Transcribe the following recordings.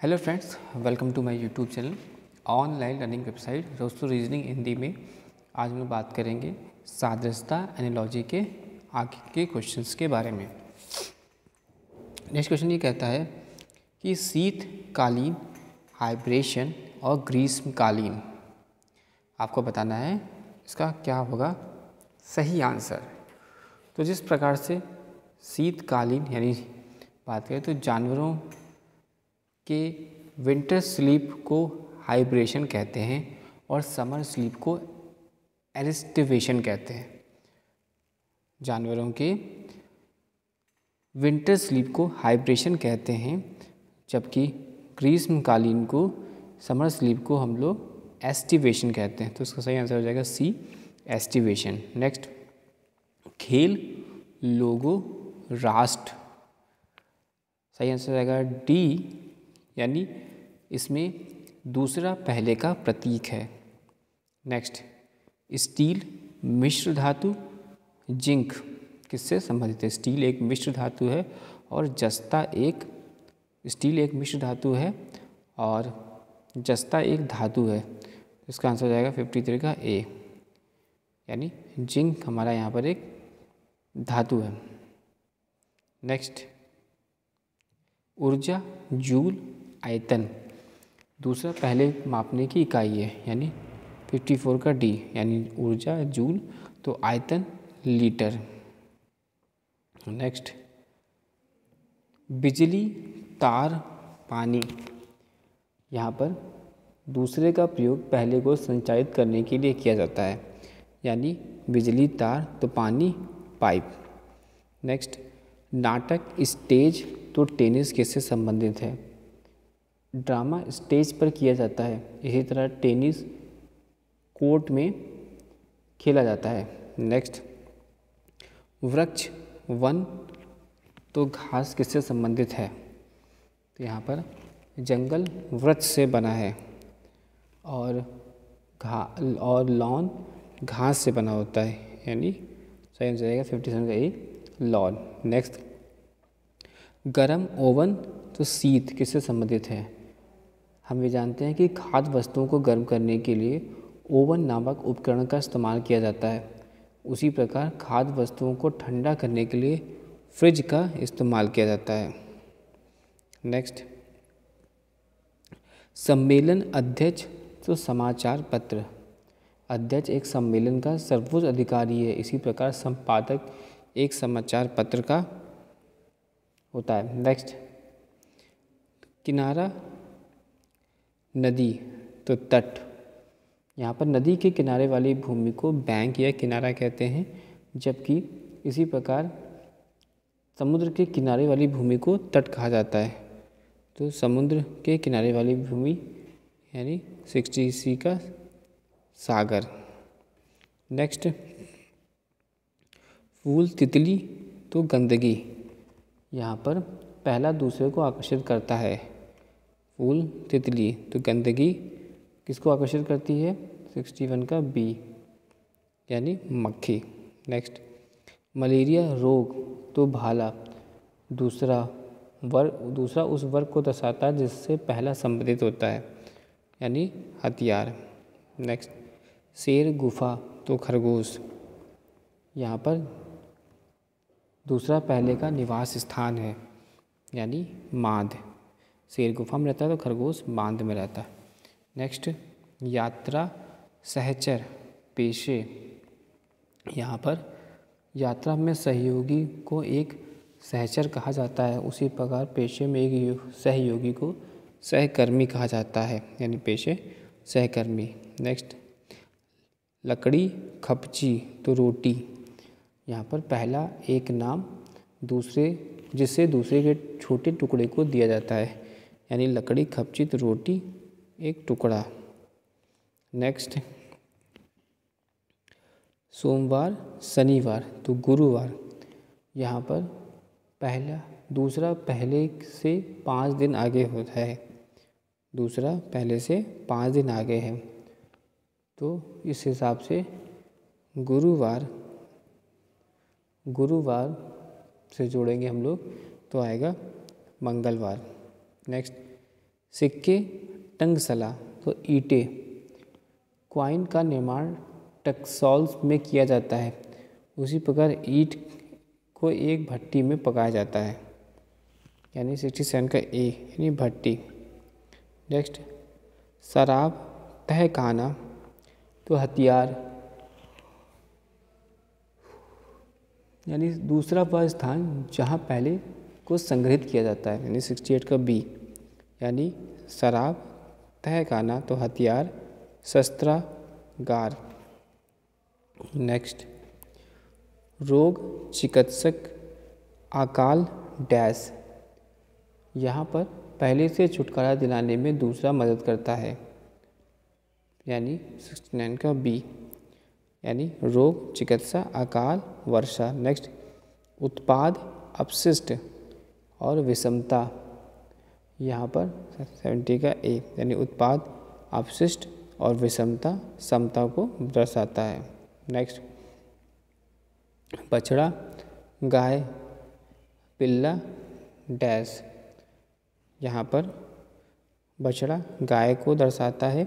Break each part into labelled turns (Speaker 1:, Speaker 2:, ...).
Speaker 1: Hello friends, welcome to my YouTube channel online learning website दोस्तों reasoning Hindi में। आज हम बात करेंगे सादृश्यता एनालॉजी के आगे के क्वेश्चंस के बारे में। नेक्स्ट क्वेश्चन ये कहता है कि शीतकालीन, हाइब्रेशन और ग्रीष्मकालीन, आपको बताना है इसका क्या होगा सही आंसर। तो जिस प्रकार से शीतकालीन यानी बात करें तो जानवरों के विंटर स्लीप को हाइब्रेशन कहते हैं और समर स्लीप को एस्टिवेशन कहते हैं। जानवरों के विंटर स्लीप को हाइब्रेशन कहते हैं, जबकि ग्रीष्मकालीन को समर स्लीप को हम लोग एस्टिवेशन कहते हैं। तो इसका सही आंसर हो जाएगा सी, एस्टिवेशन। नेक्स्ट, खेल, लोगो, राष्ट्र, सही आंसर हो जाएगा डी, यानी इसमें दूसरा पहले का प्रतीक है। नेक्स्ट, स्टील मिश्र धातु, जिंक किससे संबंधित है? स्टील एक मिश्र धातु है और जस्ता एक, स्टील एक मिश्र धातु है और जस्ता एक धातु है। इसका आंसर हो जाएगा 53 का ए, यानी जिंक हमारा यहाँ पर एक धातु है। नेक्स्ट, ऊर्जा, जूल, आयतन, दूसरा पहले मापने की इकाई है, यानी 54 का डी, यानी ऊर्जा जूल तो आयतन लीटर। नेक्स्ट, बिजली, तार, पानी, यहाँ पर दूसरे का प्रयोग पहले को संचालित करने के लिए किया जाता है, यानी बिजली तार तो पानी पाइप। नेक्स्ट, नाटक, स्टेज तो टेनिस किससे संबंधित है? ड्रामा स्टेज पर किया जाता है, इसी तरह टेनिस कोर्ट में खेला जाता है। नेक्स्ट, वृक्ष, वन तो घास किससे संबंधित है? तो यहाँ पर जंगल वृक्ष से बना है और लॉन घास से बना होता है, यानी सही आंसर जाएगा 57 का ए, लॉन। नेक्स्ट, गरम, ओवन तो शीत किससे संबंधित है? हम ये जानते हैं कि खाद्य वस्तुओं को गर्म करने के लिए ओवन नामक उपकरण का इस्तेमाल किया जाता है। उसी प्रकार खाद्य वस्तुओं को ठंडा करने के लिए फ्रिज का इस्तेमाल किया जाता है। नेक्स्ट, सम्मेलन अध्यक्ष तो समाचार पत्र, अध्यक्ष एक सम्मेलन का सर्वोच्च अधिकारी है, इसी प्रकार संपादक एक समाचार पत्र का होता है। नेक्स्ट, किनारा, नदी तो तट, यहाँ पर नदी के किनारे वाली भूमि को बैंक या किनारा कहते हैं, जबकि इसी प्रकार समुद्र के किनारे वाली भूमि को तट कहा जाता है। तो समुद्र के किनारे वाली भूमि यानी 60 का सागर। नेक्स्ट, फूल, तितली तो गंदगी, यहाँ पर पहला दूसरे को आकर्षित करता है। फूल, तितली तो गंदगी किसको आकर्षित करती है? 61 का बी, यानी मक्खी। नेक्स्ट, मलेरिया रोग तो भाला, दूसरा उस वर्ग को दर्शाता है जिससे पहला संबंधित होता है, यानी हथियार। नेक्स्ट, शेर, गुफा तो खरगोश, यहाँ पर दूसरा पहले का निवास स्थान है, यानी मांद। शेर गुफा में रहता है तो खरगोश बांध में रहता है। नेक्स्ट, यात्रा, सहचर, पेशे, यहाँ पर यात्रा में सहयोगी को एक सहचर कहा जाता है, उसी प्रकार पेशे में एक सहयोगी को सहकर्मी कहा जाता है, यानी पेशे सहकर्मी। नेक्स्ट, लकड़ी, खपची तो रोटी, यहाँ पर पहला एक नाम जिससे दूसरे के छोटे टुकड़े को दिया जाता है, यानी लकड़ी, खपची तो रोटी एक टुकड़ा। नेक्स्ट, सोमवार, शनिवार तो गुरुवार, यहाँ पर दूसरा पहले से 5 दिन आगे होता है, दूसरा पहले से 5 दिन आगे है, तो इस हिसाब से गुरुवार से जोड़ेंगे हम लोग तो आएगा मंगलवार। नेक्स्ट, सिक्के टंकसला तो ईंटे। क्वाइन का निर्माण टकसॉल्स में किया जाता है, उसी प्रकार ईंट को एक भट्टी में पकाया जाता है, यानी 67 का ए यानी भट्टी। नेक्स्ट, शराब तहखाना तो हथियार, यानी दूसरा वह स्थान जहाँ पहले को संग्रहित किया जाता है, यानी 68 का बी, यानी शराब तहखाना तो हथियार शस्त्रागार। नेक्स्ट, रोग चिकित्सक अकाल डैश, यहाँ पर पहले से छुटकारा दिलाने में दूसरा मदद करता है, यानी 69 का बी, यानी रोग चिकित्सा अकाल वर्षा। नेक्स्ट, उत्पाद अपशिष्ट और विषमता, यहाँ पर 70 का ए, यानी उत्पाद अपशिष्ट और विषमता समता को दर्शाता है। नेक्स्ट, बछड़ा गाय पिल्ला डैश, यहाँ पर बछड़ा गाय को दर्शाता है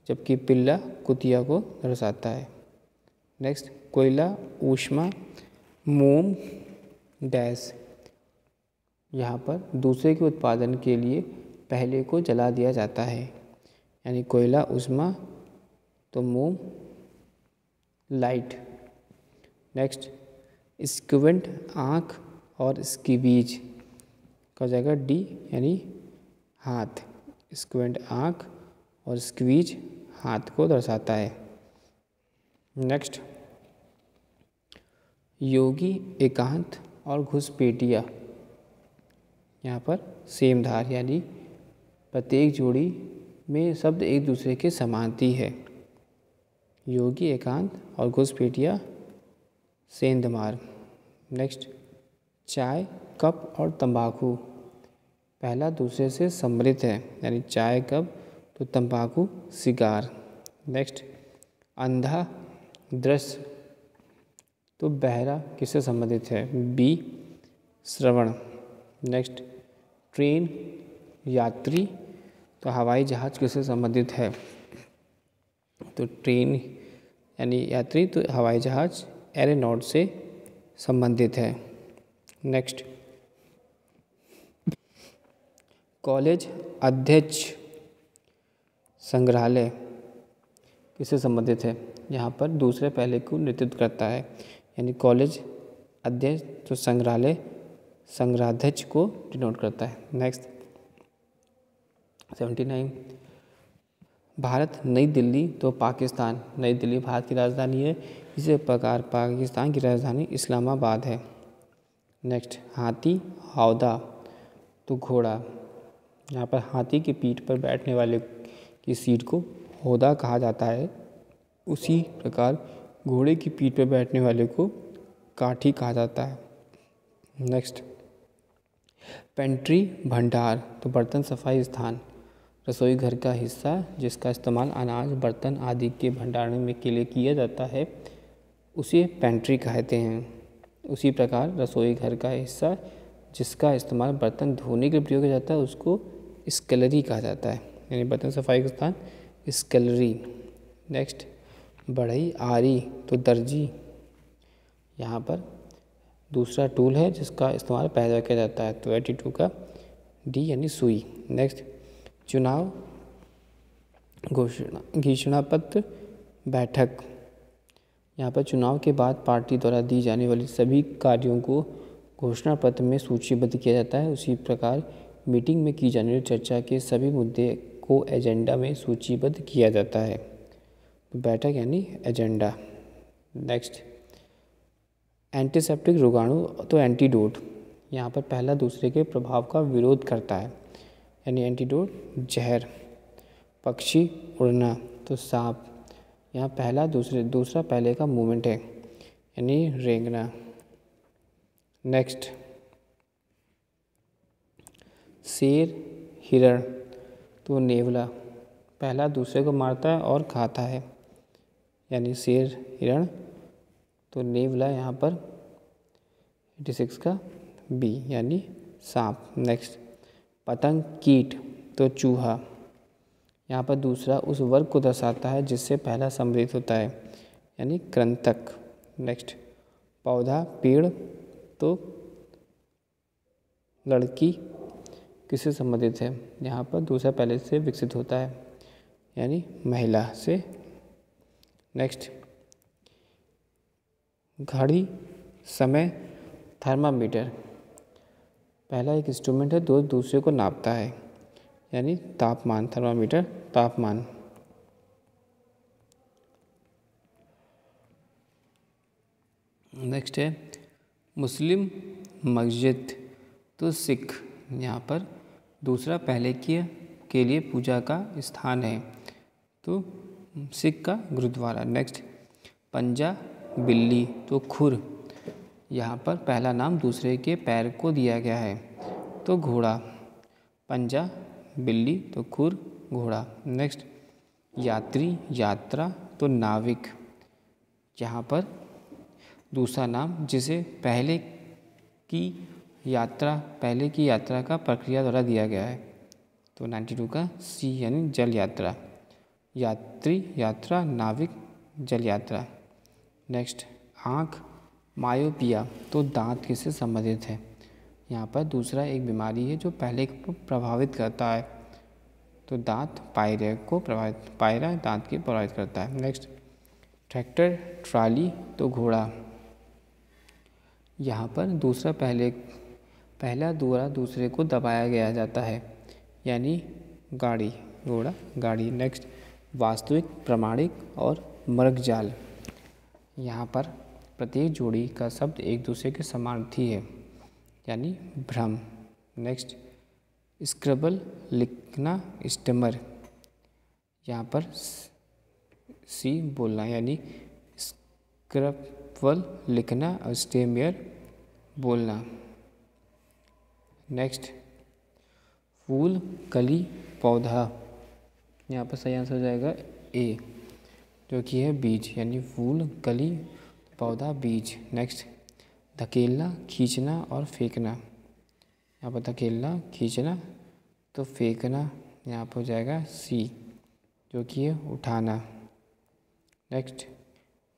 Speaker 1: जबकि पिल्ला कुतिया को दर्शाता है। नेक्स्ट, कोयला ऊष्मा मोम डैश, यहाँ पर दूसरे के उत्पादन के लिए पहले को जला दिया जाता है, यानी कोयला ऊष्मा तो मोम लाइट। नेक्स्ट, स्क्विंट आँख और स्क्वीज का जगह डी, यानी हाथ। स्क्विंट आँख और स्क्वीज हाथ को दर्शाता है। नेक्स्ट, योगी एकांत और घुसपैठिया, यहाँ पर सेम धार, यानी प्रत्येक जोड़ी में शब्द एक दूसरे के समानती है। योगी एकांत और घुसपैठिया सेंधमार। नेक्स्ट, चाय कप और तंबाकू, पहला दूसरे से सम्मिलित है, यानी चाय कप तो तंबाकू सिगार। नेक्स्ट, अंधा दृश्य तो बहरा किससे संबंधित है, बी श्रवण। नेक्स्ट, ट्रेन यात्री तो हवाई जहाज किससे संबंधित है, तो ट्रेन यानी यात्री तो हवाई जहाज एरोनॉट से संबंधित है। नेक्स्ट, कॉलेज अध्यक्ष संग्रहालय किससे संबंधित है, यहाँ पर दूसरे पहले को नेतृत्व करता है, यानी कॉलेज अध्यक्ष तो संग्रहालय संग्रहाध्यक्ष को डिनोट करता है। नेक्स्ट, 79, भारत नई दिल्ली तो पाकिस्तान, नई दिल्ली भारत की राजधानी है, इसी प्रकार पाकिस्तान की राजधानी इस्लामाबाद है। नेक्स्ट, हाथी हौदा तो घोड़ा, यहाँ पर हाथी की पीठ पर बैठने वाले की सीट को हौदा कहा जाता है, उसी प्रकार घोड़े की पीठ पर बैठने वाले को काठी कहा जाता है। नेक्स्ट, पेंट्री भंडार तो बर्तन सफाई स्थान, रसोई घर का हिस्सा जिसका इस्तेमाल अनाज बर्तन आदि के भंडारण में के लिए किया जाता है उसे पेंट्री कहते हैं। उसी प्रकार रसोई घर का हिस्सा जिसका इस्तेमाल बर्तन धोने के लिए प्रयोग किया जाता है उसको स्कलरी कहा जाता है, यानी बर्तन सफाई का स्थान स्कलरी। नेक्स्ट, बढ़ई आरी तो दर्जी, यहाँ पर दूसरा टूल है जिसका इस्तेमाल पैदा किया जाता है, तो 82 का डी यानी सुई। नेक्स्ट, चुनाव घोषणा पत्र बैठक, यहाँ पर चुनाव के बाद पार्टी द्वारा दी जाने वाली सभी कार्यों को घोषणा पत्र में सूचीबद्ध किया जाता है, उसी प्रकार मीटिंग में की जाने वाली चर्चा के सभी मुद्दे को एजेंडा में सूचीबद्ध किया जाता है, तो बैठक यानी एजेंडा। नेक्स्ट, एंटीसेप्टिक रोगाणु तो एंटीडोट, यहाँ पर पहला दूसरे के प्रभाव का विरोध करता है, यानी एंटीडोट जहर। पक्षी उड़ना तो सांप, यहाँ पहला दूसरा पहले का मूवमेंट है, यानी रेंगना। नेक्स्ट, शेर हिरण तो नेवला, पहला दूसरे को मारता है और खाता है, यानी शेर हिरण तो नेवला यहाँ पर 86 का बी यानी सांप। नेक्स्ट, पतंग कीट तो चूहा। यहाँ पर दूसरा उस वर्ग को दर्शाता है जिससे पहला सम्मिलित होता है, यानी कृंतक। नेक्स्ट, पौधा, पेड़, तो लड़की किससे संबंधित है? यहाँ पर दूसरा पहले से विकसित होता है, यानी महिला से। नेक्स्ट, घड़ी, समय, थर्मामीटर। पहला एक इंस्ट्रूमेंट है, दूसरे को नापता है, यानी तापमान, थर्मामीटर तापमान। नेक्स्ट है मुस्लिम, मस्जिद, तो सिख। यहाँ पर दूसरा पहले के लिए पूजा का स्थान है, तो सिख का गुरुद्वारा। नेक्स्ट, पंजा, बिल्ली, तो खुर। यहाँ पर पहला नाम दूसरे के पैर को दिया गया है, तो घोड़ा। पंजा, बिल्ली, तो खुर, घोड़ा। नेक्स्ट, यात्री, यात्रा, तो नाविक। यहाँ पर दूसरा नाम जिसे पहले की यात्रा का प्रक्रिया द्वारा दिया गया है, तो 92 का सी, यानी जल यात्रा। यात्री, यात्रा, नाविक, जल यात्रा। नेक्स्ट, आँख, मायोपिया, तो दांत किससे संबंधित है? यहाँ पर दूसरा एक बीमारी है जो पहले को प्रभावित करता है, तो दांत पायरा दांत की प्रभावित करता है। नेक्स्ट, ट्रैक्टर, ट्राली, तो घोड़ा। यहाँ पर दूसरा पहला द्वारा दूसरे को दबाया गया जाता है, यानी गाड़ी, घोड़ा, गाड़ी। नेक्स्ट, वास्तविक, प्रमाणिक और मर्गजाल। यहाँ पर प्रत्येक जोड़ी का शब्द एक दूसरे के समानार्थी है, यानी भ्रम। नेक्स्ट, स्क्रबल, लिखना, स्टेमर। यहाँ पर सी बोलना, यानी स्क्रबल लिखना और स्टेमर बोलना। नेक्स्ट, फूल, कली, पौधा। यहाँ पर सही आंसर हो जाएगा ए, जो कि है बीज, यानी फूल, कली, पौधा, बीज। नेक्स्ट, धकेलना, खींचना और फेंकना। यहाँ पर धकेलना, खींचना, तो फेंकना यहाँ पर हो जाएगा सी, जो कि है उठाना। नेक्स्ट,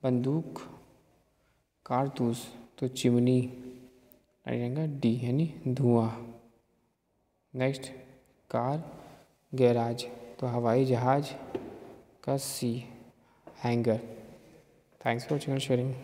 Speaker 1: बंदूक, कारतूस, तो चिमनी, आएगा डी, यानी धुआं। नेक्स्ट, कार, गैराज, तो हवाई जहाज का सी, हैंगर। Thanks for sharing.